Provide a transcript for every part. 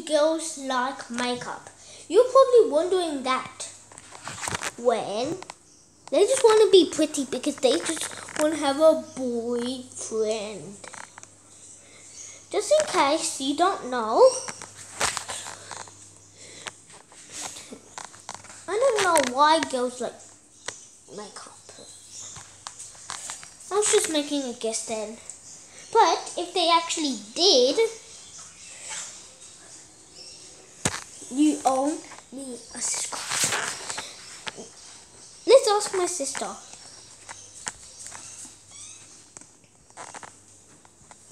Girls like makeup. You're probably wondering that. When they just want to be pretty because they just want to have a boyfriend. Just in case you don't know, I don't know why girls like makeup. I was just making a guess then. But if they actually did, you owe me a subscribe. Let's ask my sister.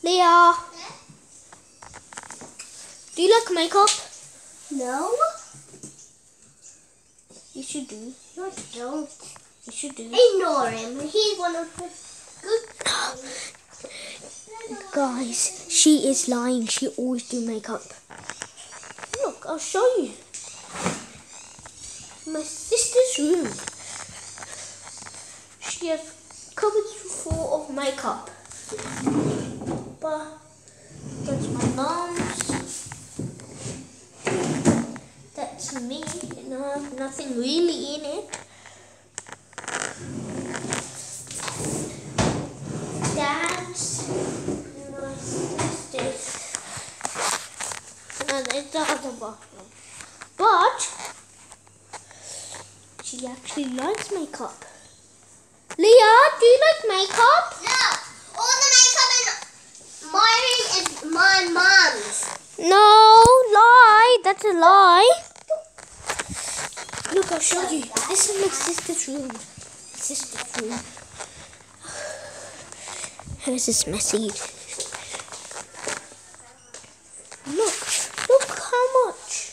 Leah, do you like makeup? No. You should do. No, I don't. You should do. Ignore him. He's one of the good Guys, she is lying. She always do makeup. Look, I'll show you. My sister's room. She has cupboards full of makeup. But that's my mom's. That's me. No, nothing really in it. Dad's. My sister's. And there's the other bathroom. But she actually likes makeup. Leah, do you like makeup? No. All the makeup in my room is my mom's. No, lie. That's a lie. Look, I'll show you. This is my sister's room. Sister's room. Hers is messy. Look how much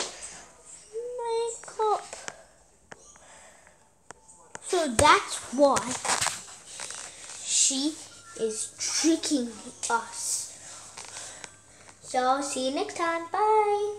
makeup. So that's why she is tricking us. So see you next time. Bye.